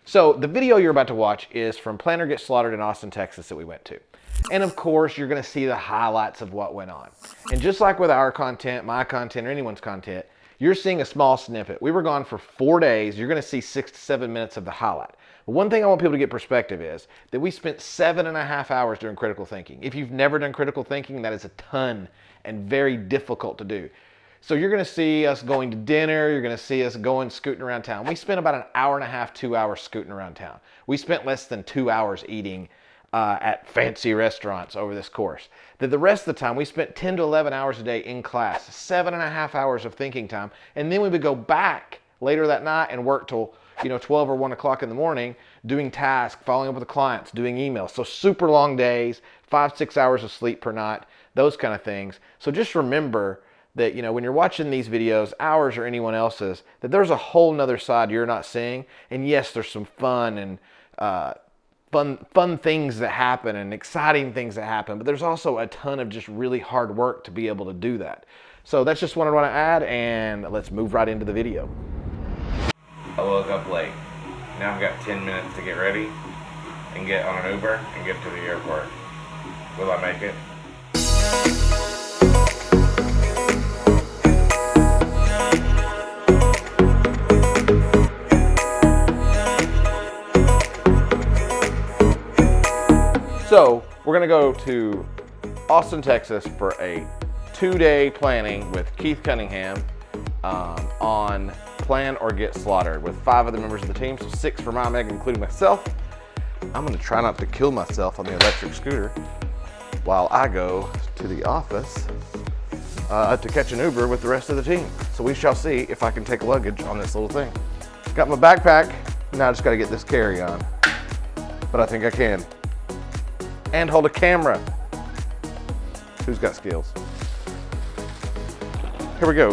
So the video you're about to watch is from Plan or Get Slaughtered in Austin, Texas that we went to. And of course, you're gonna see the highlights of what went on. And just like with our content, my content, or anyone's content, you're seeing a small snippet. We were gone for 4 days. You're gonna see 6 to 7 minutes of the highlight. But one thing I want people to get perspective is that we spent 7.5 hours doing critical thinking. If you've never done critical thinking, that is a ton and very difficult to do. So you're gonna see us going to dinner, you're gonna see us going scooting around town. We spent about 1.5 hours, 2 hours scooting around town. We spent less than 2 hours eating at fancy restaurants over this course. The rest of the time, we spent 10 to 11 hours a day in class, 7.5 hours of thinking time, and then we would go back later that night and work till 12 or 1 o'clock in the morning, doing tasks, following up with the clients, doing emails. So super long days, 5-6 hours of sleep per night, those kind of things. So just remember that when you're watching these videos, ours or anyone else's, that there's a whole nother side you're not seeing. And yes, there's some fun and fun things that happen and exciting things that happen, but there's also a ton of just really hard work to be able to do that. So that's just what I want to add, and let's move right into the video. I woke up late. Now I've got 10 minutes to get ready and get on an Uber and get to the airport. Will I make it? So we're gonna go to Austin, Texas for a 2-day planning with Keith Cunningham on Plan or Get Slaughtered with 5 other members of the team, so 6 from IMEG, including myself. I'm gonna try not to kill myself on the electric scooter while I go to the office to catch an Uber with the rest of the team. So we shall see if I can take luggage on this little thing. Got my backpack, now I just gotta get this carry-on, but I think I can. And hold a camera. Who's got skills? Here we go.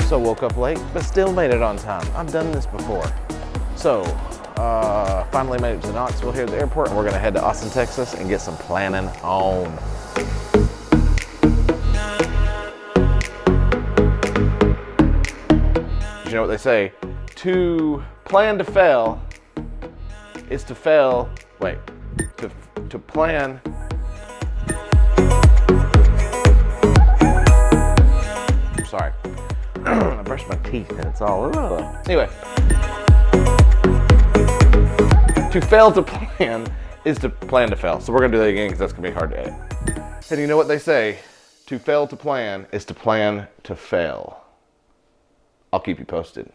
So woke up late, but still made it on time. I've done this before. So finally made it to Knoxville here at the airport. We're gonna head to Austin, Texas and get some planning on. You know what they say, to plan to fail is to fail, to plan. I'm sorry, I brushed my teeth and it's all, anyway. To fail to plan is to plan to fail. So we're gonna do that again because that's gonna be hard to edit. And you know what they say, to fail to plan is to plan to fail. I'll keep you posted.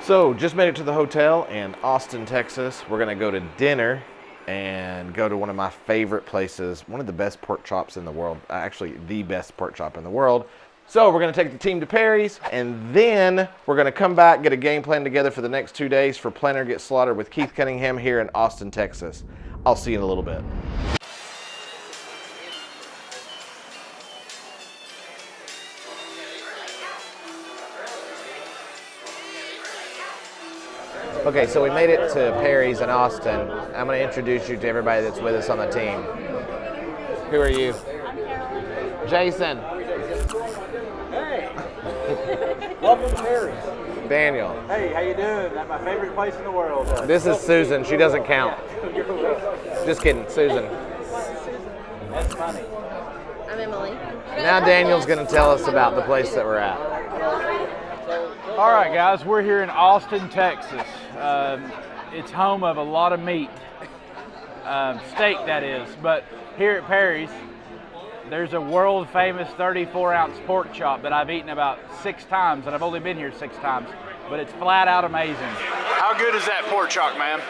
So just made it to the hotel in Austin, Texas. We're gonna go to dinner and go to one of my favorite places, one of the best pork chops in the world, actually the best pork chop in the world. So we're gonna take the team to Perry's, and then we're gonna come back, get a game plan together for the next 2 days for Plan or Get Slaughtered with Keith Cunningham here in Austin, Texas. I'll see you in a little bit. Okay, so we made it to Perry's in Austin. I'm going to introduce you to everybody that's with us on the team. Who are you? I'm Carolyn. Jason. Hey. Welcome to Perry's. Daniel. Hey, how you doing? That's my favorite place in the world. This is Susan. She doesn't count. You're welcome. Just kidding, Susan. That's funny. I'm Emily. Now Daniel's going to tell us about the place that we're at. All right, guys, we're here in Austin, Texas. It's home of a lot of meat, steak that is. But here at Perry's, there's a world famous 34-ounce pork chop that I've eaten about 6 times, and I've only been here 6 times, but it's flat out amazing. How good is that pork chop, man?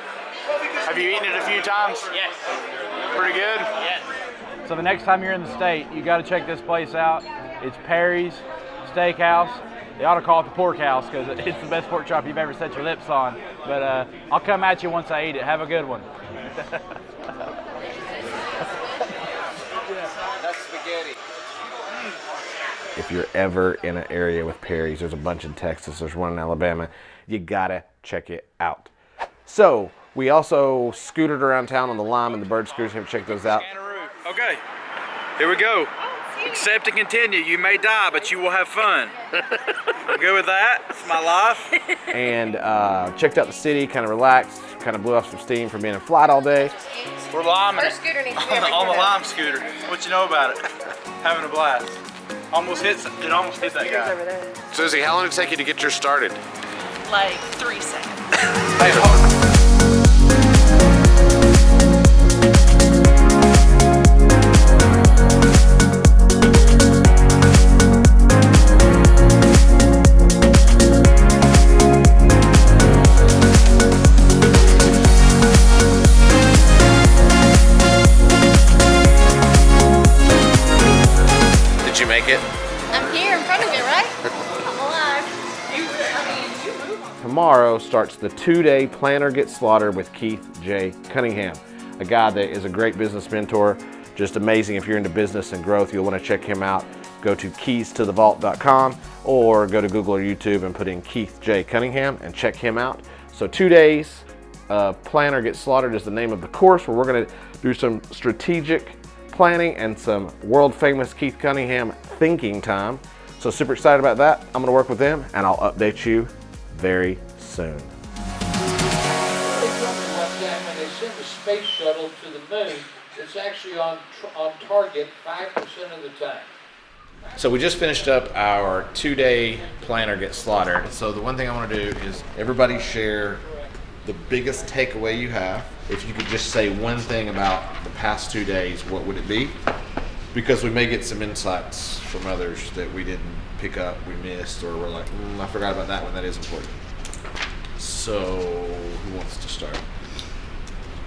Have you eaten it a few times? Yes. Pretty good? Yes. So the next time you're in the state, you got to check this place out. It's Perry's Steakhouse. They ought to call it the Pork House because it's the best pork chop you've ever set your lips on. But I'll come at you once I eat it. Have a good one. That's spaghetti. If you're ever in an area with Perry's, there's a bunch in Texas, there's one in Alabama, you gotta check it out. So We also scootered around town on the Lime and the Bird scooters. Have checked those out. Okay, here we go. Accept and continue. You may die, but you will have fun. I'm good with that. It's my life. And checked out the city, kind of relaxed, kind of blew off some steam from being in flight all day. We're liming First scooter needs to be on the Lime scooter. What you know about it? Having a blast. It almost hit that guy. over there. Susie, how long did it take you to get yours started? Like 3 seconds. Hey, hold on. Did you make it? I'm here in front of you, right? I'm alive. Tomorrow starts the 2-day Planner Get Slaughtered with Keith J. Cunningham, a guy that is a great business mentor, just amazing. If you're into business and growth, you'll want to check him out. Go to keystothevault.com or go to Google or YouTube and put in Keith J. Cunningham and check him out. So 2 days, Planner Get Slaughtered is the name of the course where we're going to do some strategic planning and some world famous Keith Cunningham thinking time. So super excited about that. I'm going to work with them and I'll update you very soon. They send a space shuttle to the moon. It's actually on target 5% of the time. So we just finished up our 2-day Planner Get Slaughtered. So the one thing I want to do is everybody share the biggest takeaway you have. If you could just say one thing about the past 2 days, what would it be? Because we may get some insights from others that we didn't pick up, we missed, or we're like, I forgot about that one, that is important. So who wants to start?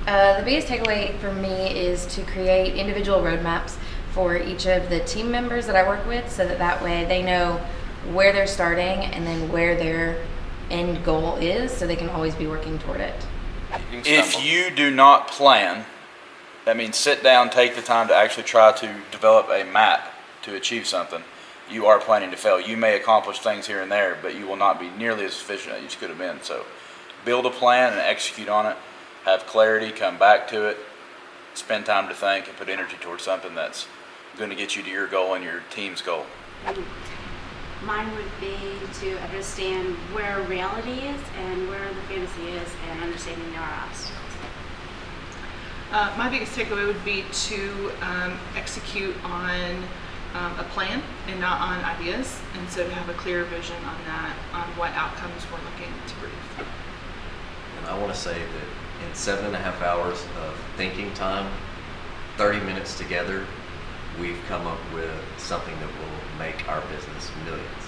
The biggest takeaway for me is to create individual roadmaps for each of the team members that I work with, so that way they know where they're starting and then where their end goal is, so they can always be working toward it. If you do not plan, that means sit down, take the time to actually try to develop a map to achieve something, you are planning to fail. You may accomplish things here and there, but you will not be nearly as efficient as you could have been. So build a plan and execute on it. Have clarity, come back to it, spend time to think, and put energy towards something that's going to get you to your goal and your team's goal. Mine would be to understand where reality is and where the fantasy is, and understanding our obstacles. My biggest takeaway would be to execute on a plan and not on ideas, and so to have a clear vision on that, on what outcomes we're looking to produce. And I want to say that in 7.5 hours of thinking time, 30 minutes together, we've come up with something that will make our business millions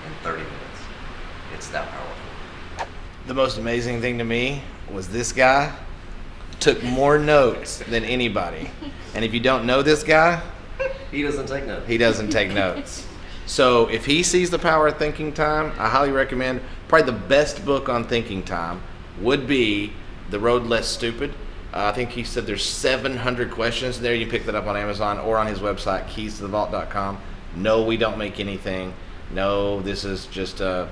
in 30 minutes. It's that powerful. The most amazing thing to me was this guy took more notes than anybody. And if you don't know this guy, He doesn't take notes. he doesn't take notes. So if he sees the power of thinking time, I highly recommend, probably the best book on thinking time would be The Road Less Stupid. I think he said there's 700 questions there. You can pick that up on Amazon or on his website, keystothevault.com. No, we don't make anything. No, this is just a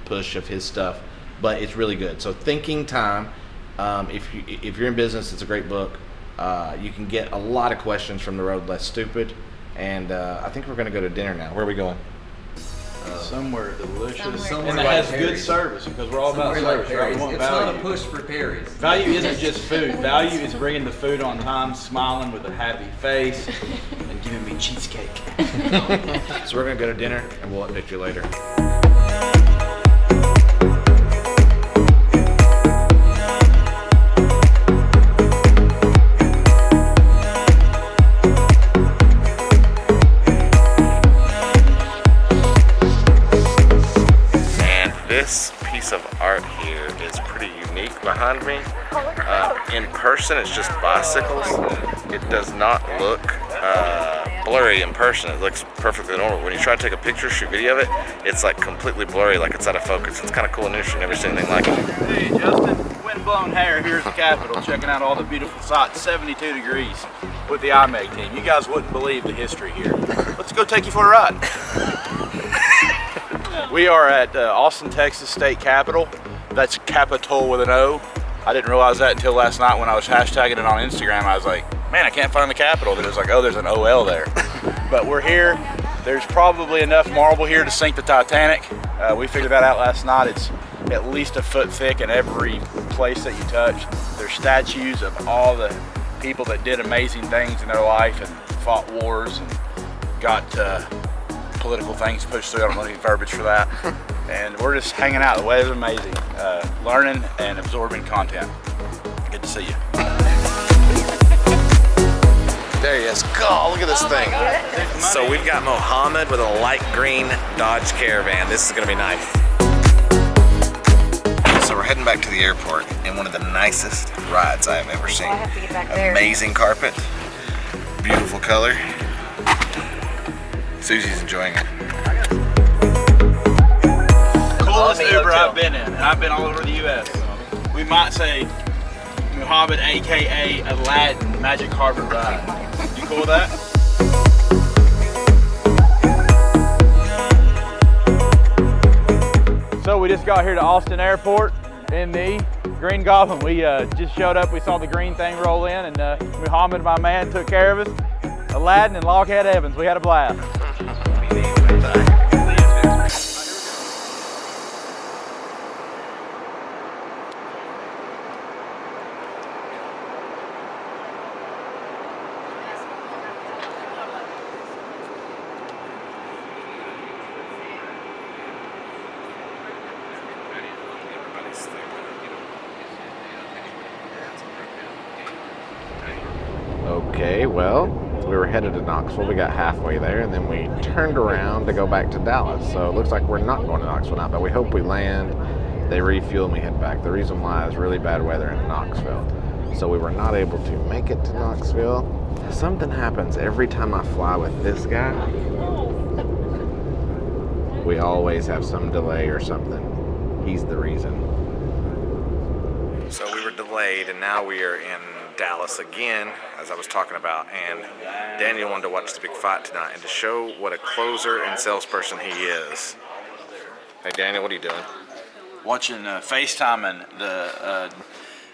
push of his stuff, but it's really good. So thinking time, if you're in business, it's a great book. You can get a lot of questions from The Road Less Stupid, and I think we're going to go to dinner now. Where are we going? Somewhere delicious. Somewhere And like that has Perry's. good service, because we're all about Somewhere like service, right? We Perry's. want It's not a value. push for Perry's. Value isn't just food. Value is bringing the food on time, smiling with a happy face, and giving me cheesecake. So we're going to go to dinner, and we'll update you later. This piece of art here is pretty unique behind me. In person, it's just bicycles. It does not look blurry in person. It looks perfectly normal. When you try to take a picture, shoot video of it, it's like completely blurry, like it's out of focus. It's kind of cool and interesting. Never seen anything like it. Hey, Justin, windblown hair here at the Capitol, checking out all the beautiful sights, 72 degrees with the IMEG team. You guys wouldn't believe the history here. Let's go take you for a ride. We are at Austin, Texas State Capitol. That's Capitol with an O. I didn't realize that until last night when I was hashtagging it on Instagram. I was like, man, I can't find the Capitol. Then it was like, oh, there's an OL there. But we're here. There's probably enough marble here to sink the Titanic. We figured that out last night. It's at least a foot thick in every place that you touch. There's statues of all the people that did amazing things in their life and fought wars and got political things pushed through. I don't know any verbiage for that. And we're just hanging out. The weather's amazing. Learning and absorbing content. Good to see you. There he is. God, look at this thing. So we've got Mohammed with a light green Dodge Caravan. This is gonna be nice. So we're heading back to the airport in one of the nicest rides I have ever seen. I have to get back there. Amazing carpet, beautiful color. Susie's enjoying it. Coolest Uber I've been in, and I've been all over the U.S. We might say Muhammad, AKA Aladdin, Magic Carpet Ride. You cool with that? So we just got here to Austin Airport in the Green Goblin. We just showed up, we saw the green thing roll in, and Muhammad, my man, took care of us. Aladdin and Lockheed Evans, we had a blast. Okay, well, we were headed to Knoxville. We got halfway there, and then we turned around to go back to Dallas. So it looks like we're not going to Knoxville now, but we hope we land, they refuel, and we head back. The reason why is really bad weather in Knoxville. So we were not able to make it to Knoxville. Something happens every time I fly with this guy. We always have some delay or something. He's the reason. So we were delayed, and now we are in Dallas again, as I was talking about, and Daniel wanted to watch the big fight tonight and to show what a closer and salesperson he is. Hey Daniel, what are you doing? Watching FaceTiming the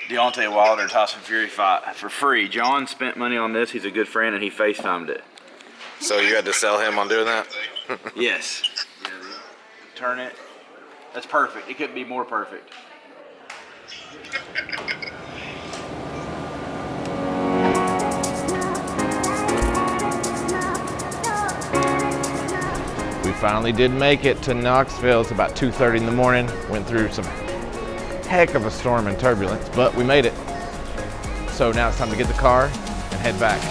Deontay Wilder Tyson Fury fight for free. John spent money on this. He's a good friend, and he FaceTimed it. So you had to sell him on doing that? Yes. Turn it. That's perfect. It couldn't be more perfect. We finally did make it to Knoxville. It's about 2:30 in the morning. Went through some heck of a storm and turbulence, but we made it. So now it's time to get the car and head back.